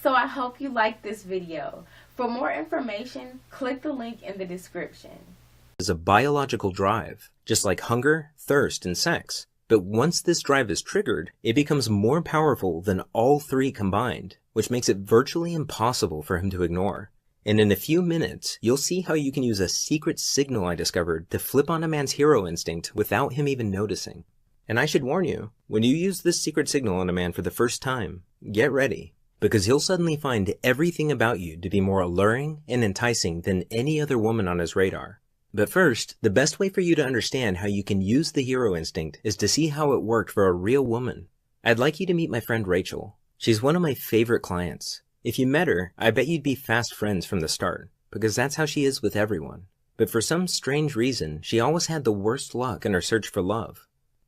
So I hope you liked this video. For more information, click the link in the description. Is a biological drive, just like hunger, thirst, and sex. But once this drive is triggered, it becomes more powerful than all three combined, which makes it virtually impossible for him to ignore. And in a few minutes, you'll see how you can use a secret signal I discovered to flip on a man's hero instinct without him even noticing. And I should warn you, when you use this secret signal on a man for the first time, get ready, because he'll suddenly find everything about you to be more alluring and enticing than any other woman on his radar. But first, the best way for you to understand how you can use the hero instinct is to see how it worked for a real woman. I'd like you to meet my friend Rachel. She's one of my favorite clients. If you met her, I bet you'd be fast friends from the start, because that's how she is with everyone. But for some strange reason, she always had the worst luck in her search for love.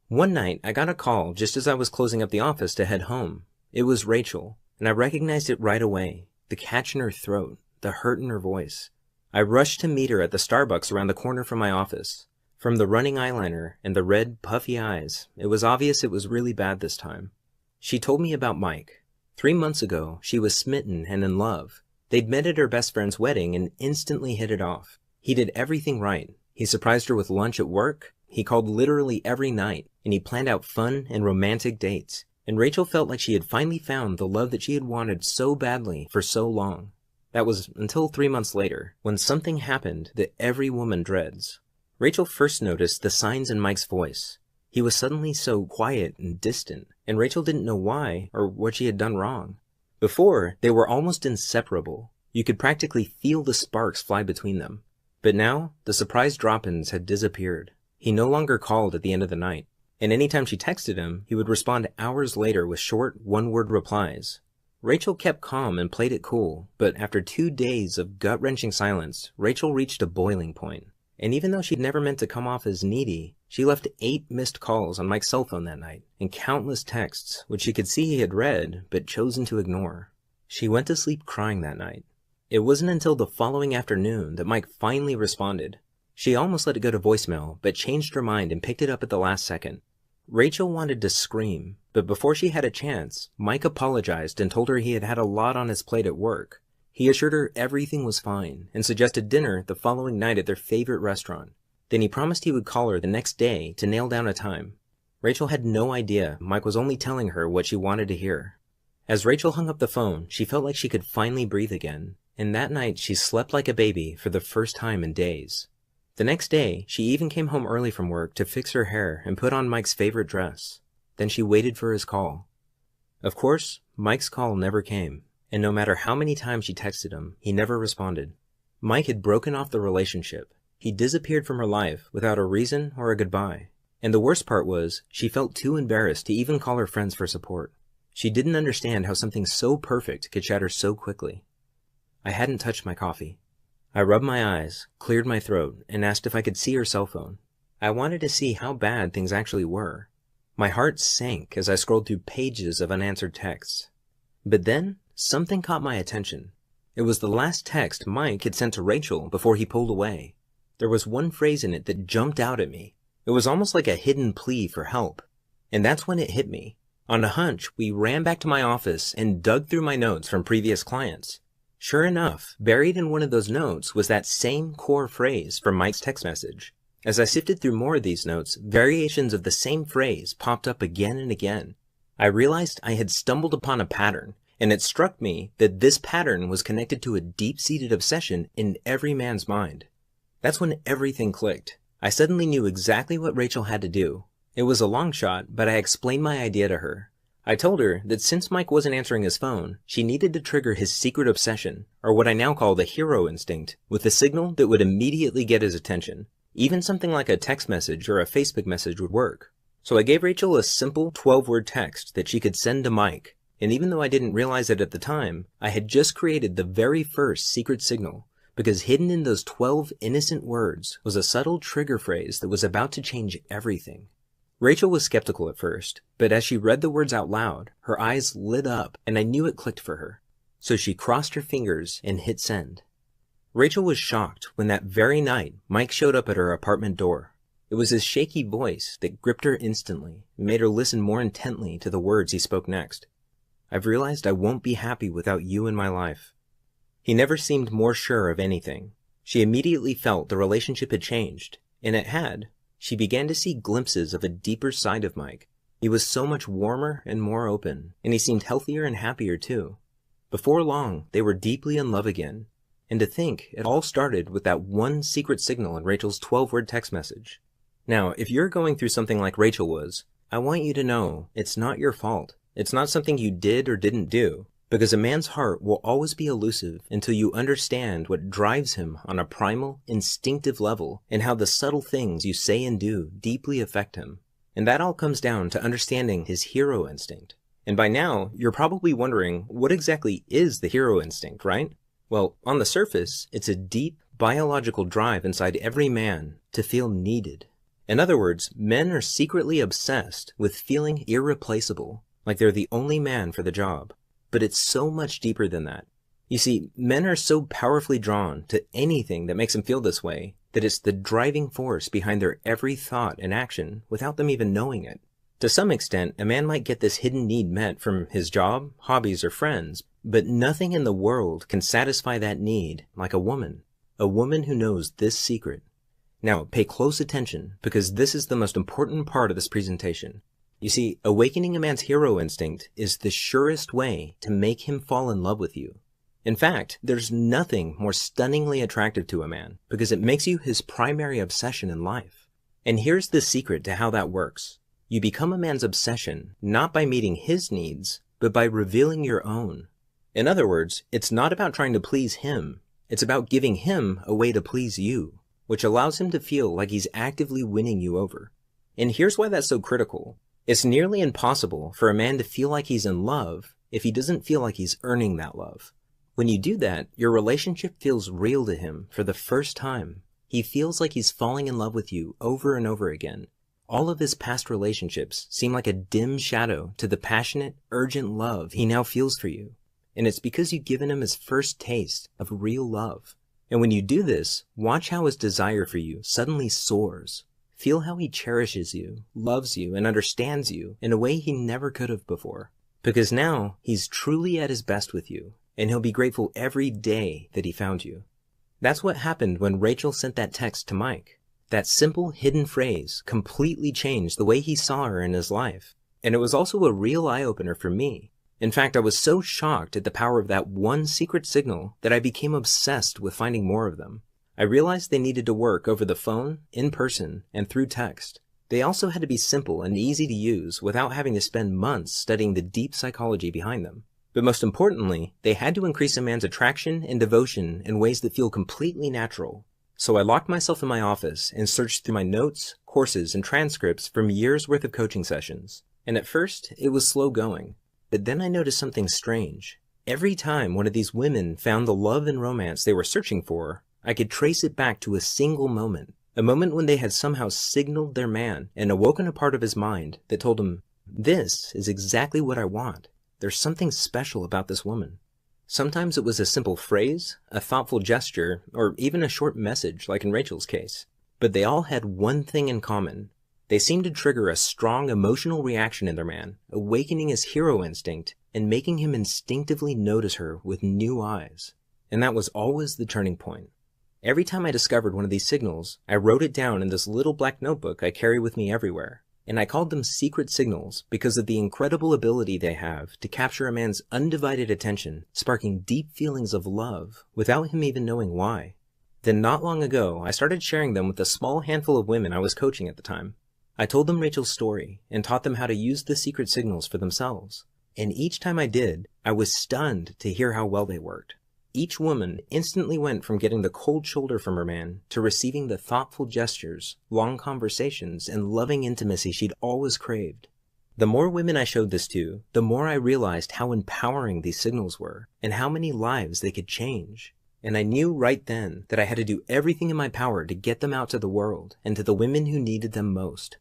One night, I got a call just as I was closing up the office to head home. It was Rachel, and I recognized it right away. The catch in her throat, the hurt in her voice. I rushed to meet her at the Starbucks around the corner from my office. From the running eyeliner and the red, puffy eyes, it was obvious it was really bad this time. She told me about Mike. 3 months ago, she was smitten and in love. They'd met at her best friend's wedding and instantly hit it off. He did everything right. He surprised her with lunch at work. He called literally every night, and he planned out fun and romantic dates. And Rachel felt like she had finally found the love that she had wanted so badly for so long. That was until 3 months later, when something happened that every woman dreads. Rachel first noticed the signs in Mike's voice. He was suddenly so quiet and distant, and Rachel didn't know why or what she had done wrong. Before, they were almost inseparable. You could practically feel the sparks fly between them. But now, the surprise drop-ins had disappeared. He no longer called at the end of the night, and anytime she texted him, he would respond hours later with short, one-word replies. Rachel kept calm and played it cool, but after 2 days of gut-wrenching silence, Rachel reached a boiling point. And even though she'd never meant to come off as needy, she left 8 missed calls on Mike's cell phone that night, and countless texts, which she could see he had read, but chosen to ignore. She went to sleep crying that night. It wasn't until the following afternoon that Mike finally responded. She almost let it go to voicemail, but changed her mind and picked it up at the last second. Rachel wanted to scream, but before she had a chance, Mike apologized and told her he had had a lot on his plate at work. He assured her everything was fine and suggested dinner the following night at their favorite restaurant. Then he promised he would call her the next day to nail down a time. Rachel had no idea Mike was only telling her what she wanted to hear. As Rachel hung up the phone, she felt like she could finally breathe again, and that night she slept like a baby for the first time in days. The next day, she even came home early from work to fix her hair and put on Mike's favorite dress. Then she waited for his call. Of course, Mike's call never came, and no matter how many times she texted him, he never responded. Mike had broken off the relationship. He disappeared from her life without a reason or a goodbye. And the worst part was, she felt too embarrassed to even call her friends for support. She didn't understand how something so perfect could shatter so quickly. I hadn't touched my coffee. I rubbed my eyes, cleared my throat, and asked if I could see her cell phone. I wanted to see how bad things actually were. My heart sank as I scrolled through pages of unanswered texts. But then, something caught my attention. It was the last text Mike had sent to Rachel before he pulled away. There was one phrase in it that jumped out at me. It was almost like a hidden plea for help. And that's when it hit me. On a hunch, we ran back to my office and dug through my notes from previous clients. Sure enough, buried in one of those notes was that same core phrase from Mike's text message. As I sifted through more of these notes, variations of the same phrase popped up again and again. I realized I had stumbled upon a pattern, and it struck me that this pattern was connected to a deep-seated obsession in every man's mind. That's when everything clicked. I suddenly knew exactly what Rachel had to do. It was a long shot, but I explained my idea to her. I told her that since Mike wasn't answering his phone, she needed to trigger his secret obsession, or what I now call the hero instinct, with a signal that would immediately get his attention. Even something like a text message or a Facebook message would work. So I gave Rachel a simple 12-word text that she could send to Mike, and even though I didn't realize it at the time, I had just created the very first secret signal, because hidden in those 12 innocent words was a subtle trigger phrase that was about to change everything. Rachel was skeptical at first, but as she read the words out loud, her eyes lit up and I knew it clicked for her. So she crossed her fingers and hit send. Rachel was shocked when that very night Mike showed up at her apartment door. It was his shaky voice that gripped her instantly and made her listen more intently to the words he spoke next. I've realized I won't be happy without you in my life." He never seemed more sure of anything. She immediately felt the relationship had changed, and it had. She began to see glimpses of a deeper side of Mike. He was so much warmer and more open, and he seemed healthier and happier too. Before long, they were deeply in love again. And to think, it all started with that one secret signal in Rachel's 12-word text message. Now, if you're going through something like Rachel was, I want you to know it's not your fault. It's not something you did or didn't do, because a man's heart will always be elusive until you understand what drives him on a primal, instinctive level and how the subtle things you say and do deeply affect him. And that all comes down to understanding his hero instinct. And by now, you're probably wondering, what exactly is the hero instinct, right? Well, on the surface, it's a deep, biological drive inside every man to feel needed. In other words, men are secretly obsessed with feeling irreplaceable, like they're the only man for the job. But it's so much deeper than that. You see, men are so powerfully drawn to anything that makes them feel this way that it's the driving force behind their every thought and action without them even knowing it. To some extent, a man might get this hidden need met from his job, hobbies, or friends, but nothing in the world can satisfy that need like a woman who knows this secret. Now, pay close attention, because this is the most important part of this presentation. You see, awakening a man's hero instinct is the surest way to make him fall in love with you. In fact, there's nothing more stunningly attractive to a man, because it makes you his primary obsession in life. And here's the secret to how that works. You become a man's obsession not by meeting his needs, but by revealing your own. In other words, it's not about trying to please him. It's about giving him a way to please you, which allows him to feel like he's actively winning you over. And here's why that's so critical. It's nearly impossible for a man to feel like he's in love if he doesn't feel like he's earning that love. When you do that, your relationship feels real to him for the first time. He feels like he's falling in love with you over and over again. All of his past relationships seem like a dim shadow to the passionate, urgent love he now feels for you. And it's because you've given him his first taste of real love. And when you do this, watch how his desire for you suddenly soars. Feel how he cherishes you, loves you, and understands you in a way he never could have before. Because now, he's truly at his best with you, and he'll be grateful every day that he found you. That's what happened when Rachel sent that text to Mike. That simple hidden phrase completely changed the way he saw her in his life. And it was also a real eye-opener for me. In fact, I was so shocked at the power of that one secret signal that I became obsessed with finding more of them. I realized they needed to work over the phone, in person, and through text. They also had to be simple and easy to use without having to spend months studying the deep psychology behind them. But most importantly, they had to increase a man's attraction and devotion in ways that feel completely natural. So I locked myself in my office and searched through my notes, courses, and transcripts from years' worth of coaching sessions. And at first, it was slow going. But then I noticed something strange. Every time one of these women found the love and romance they were searching for, I could trace it back to a single moment. A moment when they had somehow signaled their man and awoken a part of his mind that told him, "This is exactly what I want. There's something special about this woman." Sometimes it was a simple phrase, a thoughtful gesture, or even a short message like in Rachel's case. But they all had one thing in common. They seemed to trigger a strong emotional reaction in their man, awakening his hero instinct and making him instinctively notice her with new eyes. And that was always the turning point. Every time I discovered one of these signals, I wrote it down in this little black notebook I carry with me everywhere. And I called them secret signals because of the incredible ability they have to capture a man's undivided attention, sparking deep feelings of love without him even knowing why. Then not long ago, I started sharing them with a small handful of women I was coaching at the time. I told them Rachel's story and taught them how to use the secret signals for themselves. And each time I did, I was stunned to hear how well they worked. Each woman instantly went from getting the cold shoulder from her man to receiving the thoughtful gestures, long conversations, and loving intimacy she'd always craved. The more women I showed this to, the more I realized how empowering these signals were, and how many lives they could change. And I knew right then that I had to do everything in my power to get them out to the world, and to the women who needed them most.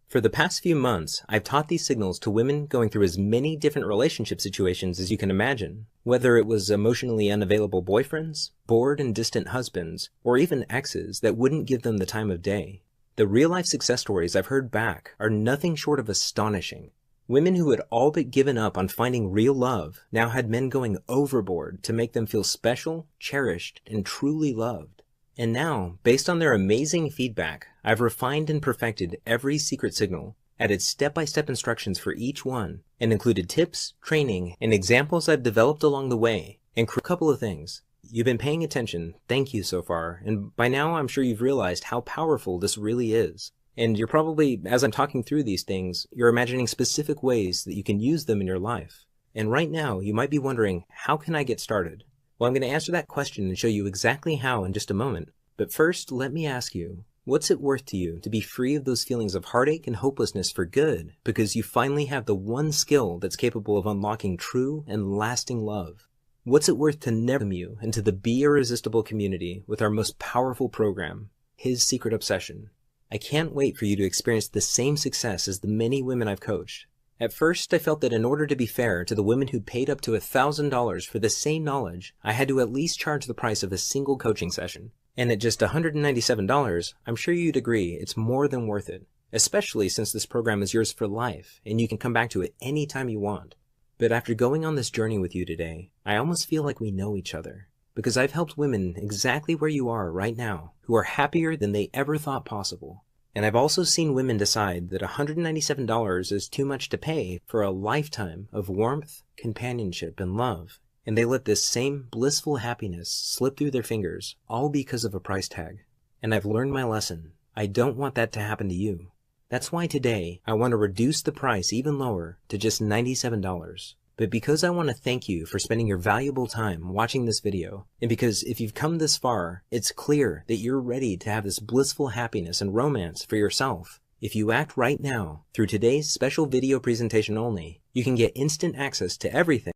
For the past few months, I've taught these signals to women going through as many different relationship situations as you can imagine, whether it was emotionally unavailable boyfriends, bored and distant husbands, or even exes that wouldn't give them the time of day. The real-life success stories I've heard back are nothing short of astonishing. Women who had all but given up on finding real love now had men going overboard to make them feel special, cherished, and truly loved. And now, based on their amazing feedback, I've refined and perfected every secret signal, added step-by-step instructions for each one, and included tips, training, and examples I've developed along the way, and a couple of things. You've been paying attention, thank you so far, and by now I'm sure you've realized how powerful this really is. And you're probably, as I'm talking through these things, you're imagining specific ways that you can use them in your life. And right now, you might be wondering, how can I get started? Well, I'm going to answer that question and show you exactly how in just a moment. But first, let me ask you, what's it worth to you to be free of those feelings of heartache and hopelessness for good because you finally have the one skill that's capable of unlocking true and lasting love? What's it worth to never you into the Be Irresistible community with our most powerful program, His Secret Obsession? I can't wait for you to experience the same success as the many women I've coached. At first, I felt that in order to be fair to the women who paid up to $1,000 for the same knowledge, I had to at least charge the price of a single coaching session. And at just $197, I'm sure you'd agree it's more than worth it, especially since this program is yours for life and you can come back to it anytime you want. But after going on this journey with you today, I almost feel like we know each other, because I've helped women exactly where you are right now who are happier than they ever thought possible. And I've also seen women decide that $197 is too much to pay for a lifetime of warmth, companionship, and love. And they let this same blissful happiness slip through their fingers, all because of a price tag. And I've learned my lesson. I don't want that to happen to you. That's why today I want to reduce the price even lower to just $97. But because I want to thank you for spending your valuable time watching this video, and because if you've come this far, it's clear that you're ready to have this blissful happiness and romance for yourself. If you act right now, through today's special video presentation only, you can get instant access to everything